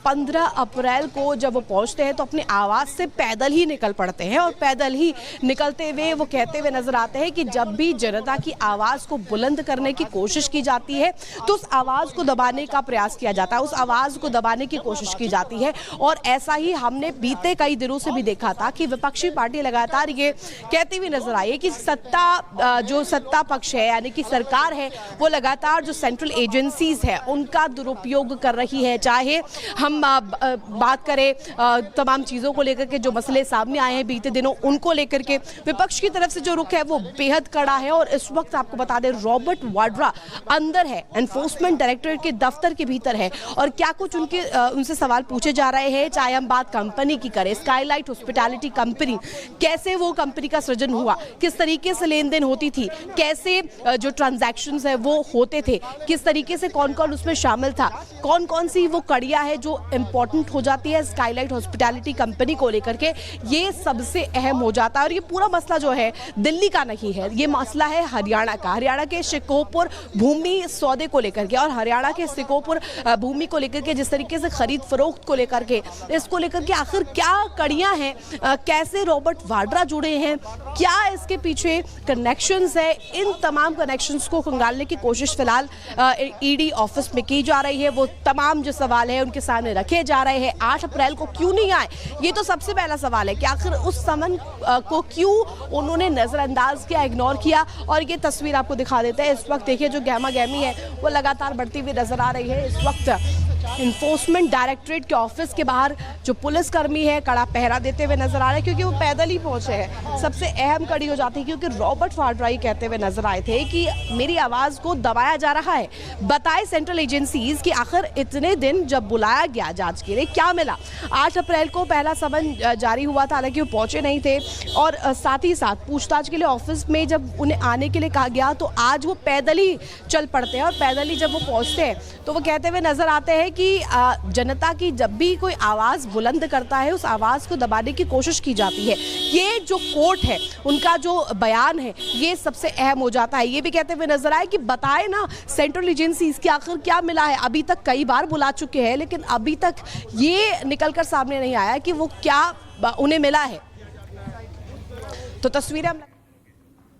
15 अप्रैल को जब वो पहुंचते हैं तो अपने आवास से पैदल ही निकल पड़ते हैं और पैदल ही निकलते हुए वो कहते हुए नजर आते हैं कि जब भी जनता की आवाज को बुलंद करने की कोशिश की जाती है तो उस आवाज को दबाने का प्रयास किया जाता है, उस आवाज को दबाने की कोशिश की जाती है। और ऐसा ही हमने बीते कई दिनों से भी देखा था कि विपक्षी पार्टी लगातार ये कहती हुई नजर आई है कि जो सत्ता पक्ष है यानी कि सरकार है वो लगातार जो सेंट्रल एजेंसीज है उनका दुरुपयोग कर रही है। चाहे हम बात करें तमाम चीजों को लेकर के जो मसले सामने आए हैं बीते दिनों उनको लेकर के विपक्ष की तरफ से जो रुख है वो बेहद कड़ा है। और इस वक्त आपको बता दें रॉबर्ट वाड्रा अंदर है, एनफोर्समेंट डायरेक्टरेट के दफ्तर के भीतर है और क्या कुछ उनसे सवाल पूछे जा रहे हैं। चाहे हम बात कंपनी की करें, स्काईलाइट हॉस्पिटैलिटी कंपनी, कैसे वो कंपनी का सृजन हुआ, किस तरीके से लेन देन होती थी, कैसे जो ट्रांजैक्शंस है वो होते थे, किस तरीके से कौन कौन उसमें शामिल था, कौन कौन सी वो कड़ियां है जो इंपॉर्टेंट हो जाती है स्काईलाइट हॉस्पिटैलिटी कंपनी को लेकर के, ये सबसे अहम हो जाता है। और ये पूरा मसला जो है दिल्ली का नहीं है, ये मसला है हरियाणा का, हरियाणा के शिकोहपुर भूमि सौदे को लेकर के और हरियाणा के शिकोहपुर भूमि को लेकर के जिस तरीके से खरीद फरोख्त को लेकर के, इसको लेकर के आखिर क्या कड़ियां हैं, कैसे रॉबर्ट वाड्रा जुड़े हैं, क्या इसके पीछे कनेक्शंस है, इन तमाम कनेक्शंस को खंगालने की कोशिश फिलहाल ईडी ऑफिस में की जा रही है। वो तमाम जो सवाल है उनके सामने रखे जा रहे हैं। 8 अप्रैल को क्यों नहीं आए, ये तो सबसे पहला सवाल है कि आखिर उस समन को क्यों उन्होंने नजरअंदाज किया, इग्नोर किया। और ये तस्वीर आपको दिखा देते हैं। इस वक्त देखिए जो गहमा गहमी है वो लगातार बढ़ती हुई नजर आ रही है। इस वक्त इन्फोर्समेंट डायरेक्टरेट के ऑफिस के बाहर जो पुलिसकर्मी है कड़ा पहरा देते हुए नजर आ रहे हैं क्योंकि वो पैदल ही पहुंचे हैं। सबसे अहम कड़ी हो जाती है क्योंकि रॉबर्ट वाड्रा ही कहते हुए नजर आए थे कि मेरी आवाज को दबाया जा रहा है। बताए सेंट्रल एजेंसीज कि आखिर इतने दिन जब बुलाया गया जांच के लिए क्या मिला। 8 अप्रैल को पहला समन जारी हुआ था, हालांकि वो पहुंचे नहीं थे और साथ ही साथ पूछताछ के लिए ऑफिस में जब उन्हें आने के लिए कहा गया तो आज वो पैदल ही चल पड़ते हैं और पैदल ही जब वो पहुंचते हैं तो वो कहते हुए नजर आते हैं कि जनता की जब भी कोई आवाज बुलंद करता है उस आवाज को दबाने की कोशिश की जाती है। ये जो कोर्ट है उनका जो बयान है ये सबसे अहम हो जाता है। ये भी कहते हुए नजर आए कि बताए ना सेंट्रल एजेंसीज की आखिर क्या मिला है। अभी तक कई बार बुला चुके हैं लेकिन अभी तक ये निकलकर सामने नहीं आया कि वो क्या उन्हें मिला है। तो तस्वीरें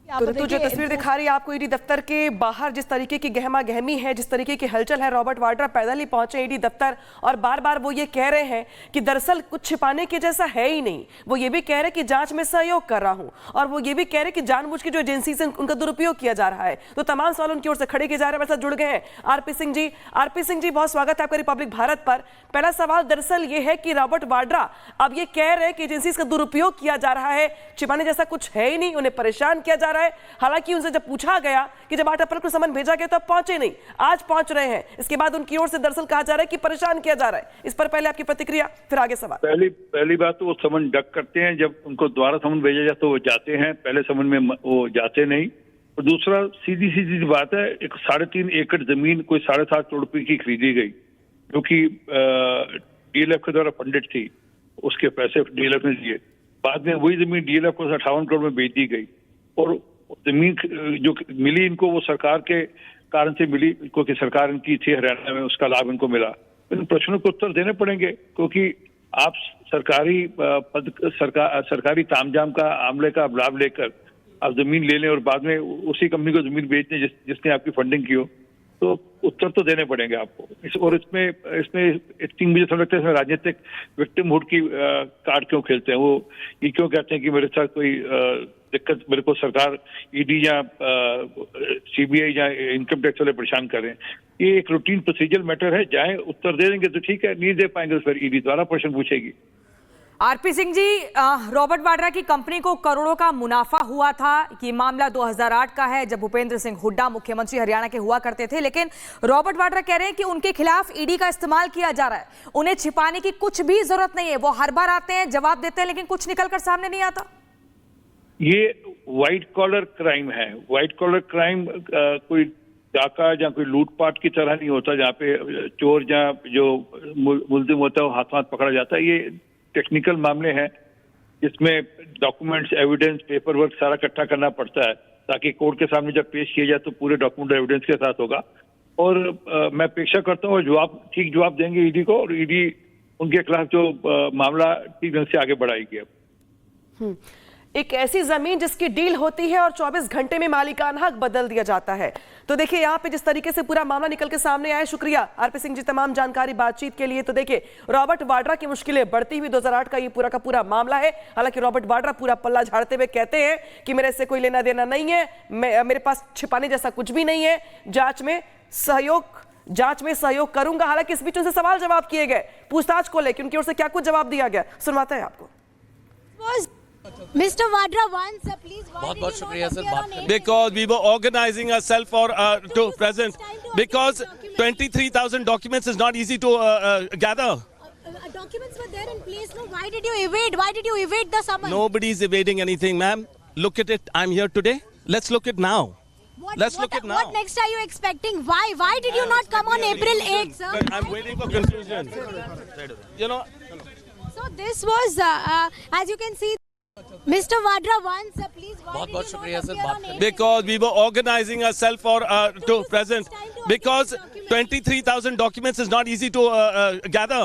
तो जो तस्वीर दिखा रही है आपको ईडी दफ्तर के बाहर, जिस तरीके की गहमा गहमी है, जिस तरीके की हलचल है, रॉबर्ट वाड्रा पैदल ही पहुंचे ईडी दफ्तर और बार बार वो ये कह रहे हैं कि दरअसल कुछ छिपाने के जैसा है ही नहीं। वो ये भी कह रहे हैं कि जांच में सहयोग कर रहा हूं और वो ये भी कह रहे हैं कि जानबूझ के जो एजेंसी से उनका दुरुपयोग किया जा रहा है। तो तमाम सवाल उनकी ओर से खड़े किए जा रहे हैं। मेरे साथ जुड़ गए हैं आरपी सिंह जी। आरपी सिंह जी, बहुत स्वागत है आपका रिपब्लिक भारत पर। पहला सवाल दरअसल ये है कि रॉबर्ट वाड्रा अब ये कह रहे हैं कि एजेंसी का दुरुपयोग किया जा रहा है, छिपाने जैसा कुछ है ही नहीं, उन्हें परेशान किया जा रहा है। हालांकि उनसे जब पूछा गया कि जब 8 अप्रैल को समन भेजा गया तो अब पहुंचे नहीं, आज पहुंच रहे हैं। इसके बाद उनकी ओर से दरअसल कहा जा रहा है कि परेशान किया जा रहा है। इस पर पहले आपकी प्रतिक्रिया, फिर आगे सवाल। पहली बात तो वो समन डक करते हैं, जब उनको दोबारा समन भेजा जाए तो वो जाते हैं, पहले समन में वो जाते नहीं। और दूसरा सीधी सीधी बात है, एक 3.5 एकड़ जमीन कोई 7.5 करोड़ रुपए की खरीदी गई जो कि डीएलएफ के द्वारा फंडेड थी, उसके पैसे डीएलएफ ने दिए। बाद में वही जमीन डीएलएफ को 58 करोड़ में बेच दी गई और जमीन जो मिली इनको वो सरकार के कारण से मिली, क्योंकि सरकार इनकी थी हरियाणा में, उसका लाभ इनको मिला। इन प्रश्नों को उत्तर देने पड़ेंगे क्योंकि आप सरकारी तामझाम का आमले का लाभ लेकर आप जमीन ले लें और बाद में उसी कंपनी को जमीन बेच दें जिसने आपकी फंडिंग की हो, तो उत्तर तो देने पड़ेंगे आपको। इसमें मुझे समझ लगता है इसमें राजनीतिक विक्टिमहुड की कार्ड क्यों खेलते हैं। वो ये क्यों कहते हैं कि मेरे साथ कोई दिक्कत, मेरे को सरकार ईडी या सीबीआई या इनकम टैक्स वाले परेशान कर रहे हैं। ये एक रूटीन प्रोसीजर मैटर है, जाए उत्तर दे देंगे तो ठीक है, नहीं दे पाएंगे तो फिर ईडी द्वारा प्रश्न पूछेगी। आरपी सिंह जी, रॉबर्ट वाड्रा की कंपनी को करोड़ों का मुनाफा हुआ था। ये मामला 2008 का है जब भूपेंद्र सिंह हुड्डा मुख्यमंत्री हरियाणा के हुआ करते थे। लेकिन रॉबर्ट वाड्रा कह रहे हैं कि उनके खिलाफ ईडी का इस्तेमाल किया जा रहा है, उन्हें छिपाने की कुछ भी जरूरत नहीं है। वो हर बार आते हैं, जवाब देते हैं, लेकिन कुछ निकलकर सामने नहीं आता। ये व्हाइट कॉलर क्राइम है। व्हाइट कॉलर क्राइम कोई डाका या कोई लूटपाट की तरह नहीं होता जहाँ पे चोर या जो मुलजिम होता है वो हाथ हाथ पकड़ा जाता है। ये टेक्निकल मामले हैं जिसमें डॉक्यूमेंट्स, एविडेंस, पेपर वर्क सारा इकट्ठा करना पड़ता है ताकि कोर्ट के सामने जब पेश किया जाए तो पूरे डॉक्यूमेंट एविडेंस के साथ होगा। और मैं अपेक्षा करता हूँ ठीक जवाब देंगे ईडी को, और ईडी उनके खिलाफ जो मामला ठीक ढंग से आगे बढ़ाएगी। अब एक ऐसी जमीन जिसकी डील होती है और 24 घंटे में मालिकाना हक बदल दिया जाता है। तो देखिए यहाँ पे जिस तरीके से पूरा मामला निकल के सामने आया। शुक्रिया आरपी सिंह जी तमाम जानकारी बातचीत के लिए। तो देखिए रॉबर्ट वाड्रा की मुश्किलें बढ़ती हुई 2008 का ये पूरा का पूरा मामला है। हालांकि रॉबर्ट वाड्रा पूरा पल्ला झाड़ते हुए कहते हैं कि मेरे से कोई लेना देना नहीं है, मेरे पास छिपाने जैसा कुछ भी नहीं है, जांच में सहयोग करूंगा। हालांकि इस बीच उनसे सवाल जवाब किए गए पूछताछ को लेकर, उनकी ओर से क्या कुछ जवाब दिया गया, सुनवाते हैं आपको। Mr. Vadra, once, please. बहुत शुक्रिया sir. Because we were organizing ourselves for to present. Because 23,000 documents is not easy to gather. Documents were there in place. No, why did you evade? Why did you evade the summons? Nobody is evading anything, ma'am. Look at it. I'm here today. Let's look at now. Let's look at now. What next are you expecting? Why did you not come on April 8th, sir? I'm waiting for conclusion. You know. So this was, as you can see. Mr. Vadra, once, please. बहुत शुक्रिया sir. Because we were organizing ourselves for to present. Because 23,000 documents is not easy to gather.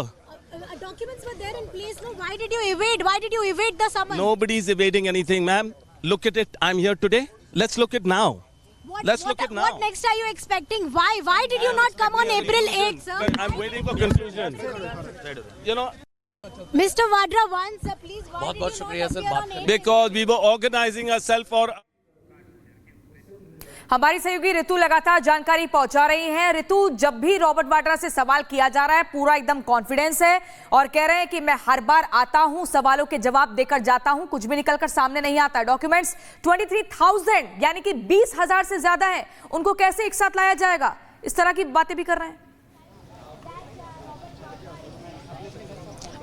Documents were there in place. No, why did you evade? Why did you evade the summons? Nobody is evading anything, ma'am. Look at it. I'm here today. Let's look at now. Let's look at now. What next are you expecting? Why did you not come on April 8th, sir? I'm waiting for conclusion. You know. Mr. Vadra, once, please. बहुत शुक्रिया sir. Because we were organizing ourselves for. हमारी सहयोगी ऋतु लगातार जानकारी पहुंचा रही हैं। ऋतु, जब भी रॉबर्ट वाड्रा से सवाल किया जा रहा है पूरा एकदम कॉन्फिडेंस है और कह रहे हैं कि मैं हर बार आता हूं, सवालों के जवाब देकर जाता हूं, कुछ भी निकलकर सामने नहीं आता। डॉक्यूमेंट्स 23,000 यानी कि 20,000 से ज्यादा है, उनको कैसे एक साथ लाया जाएगा, इस तरह की बातें भी कर रहे हैं।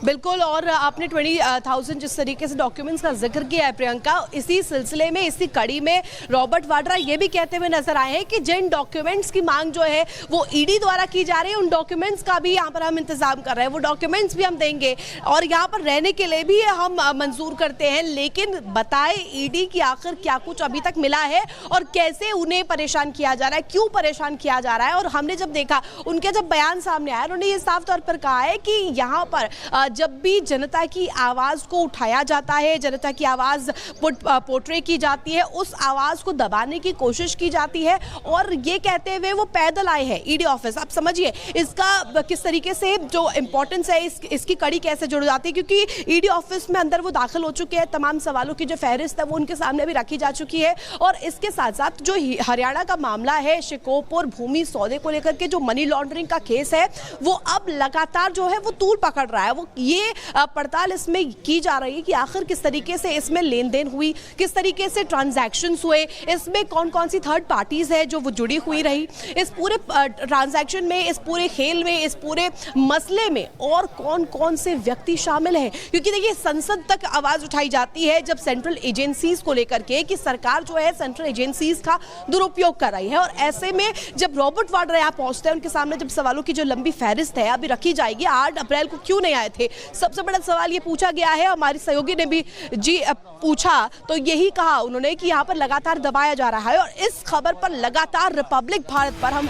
बिल्कुल, और आपने 20,000 जिस तरीके से डॉक्यूमेंट्स का जिक्र किया है प्रियंका, इसी सिलसिले में इसी कड़ी में रॉबर्ट वाड्रा ये भी कहते हुए नजर आए हैं कि जिन डॉक्यूमेंट्स की मांग जो है वो ईडी द्वारा की जा रही है, उन डॉक्यूमेंट्स का भी यहाँ पर हम इंतजाम कर रहे हैं, वो डॉक्यूमेंट्स भी हम देंगे और यहाँ पर रहने के लिए भी हम मंजूर करते हैं। लेकिन बताए ईडी की आखिर क्या कुछ अभी तक मिला है और कैसे उन्हें परेशान किया जा रहा है, क्यों परेशान किया जा रहा है। और हमने जब देखा उनके जब बयान सामने आया, उन्होंने ये साफ तौर पर कहा है कि यहाँ पर जब भी जनता की आवाज को उठाया जाता है, जनता की आवाज पोर्ट्रे की जाती है, उस आवाज को दबाने की कोशिश की जाती है। और ये कहते हुए वो पैदल आए हैं ईडी ऑफिस। आप समझिए इसका किस तरीके से जो इंपॉर्टेंस है, इसकी कड़ी कैसे जुड़ जाती है, क्योंकि ईडी ऑफिस में अंदर वो दाखिल हो चुके हैं, तमाम सवालों की जो फहरिस्त है वो उनके सामने भी रखी जा चुकी है। और इसके साथ साथ जो हरियाणा का मामला है, शिकोपुर भूमि सौदे को लेकर के जो मनी लॉन्ड्रिंग का केस है, वो अब लगातार जो है वो तूल पकड़ रहा है। वो ये पड़ताल इसमें की जा रही है कि आखिर किस तरीके से इसमें लेन देन हुई, किस तरीके से ट्रांजैक्शंस हुए, इसमें कौन कौन सी थर्ड पार्टीज है जो वो जुड़ी हुई रही, इस पूरे ट्रांजैक्शन में, इस पूरे खेल में, इस पूरे मसले में और कौन कौन से व्यक्ति शामिल हैं। क्योंकि देखिए संसद तक आवाज उठाई जाती है जब सेंट्रल एजेंसीज को लेकर के कि सरकार जो है सेंट्रल एजेंसीज का दुरुपयोग कर रही है। और ऐसे में जब रॉबर्ट वाड्रा यहाँ पहुंचते हैं, उनके सामने जब सवालों की जो लंबी फहरिस्त है अभी रखी जाएगी, 8 अप्रैल को क्यों नहीं आए थे, सबसे बड़ा सवाल ये पूछा गया है। हमारी सहयोगी ने भी पूछा तो यही कहा उन्होंने कि यहाँ पर लगातार दबाया जा रहा है। और इस खबर पर लगातार रिपब्लिक भारत पर हम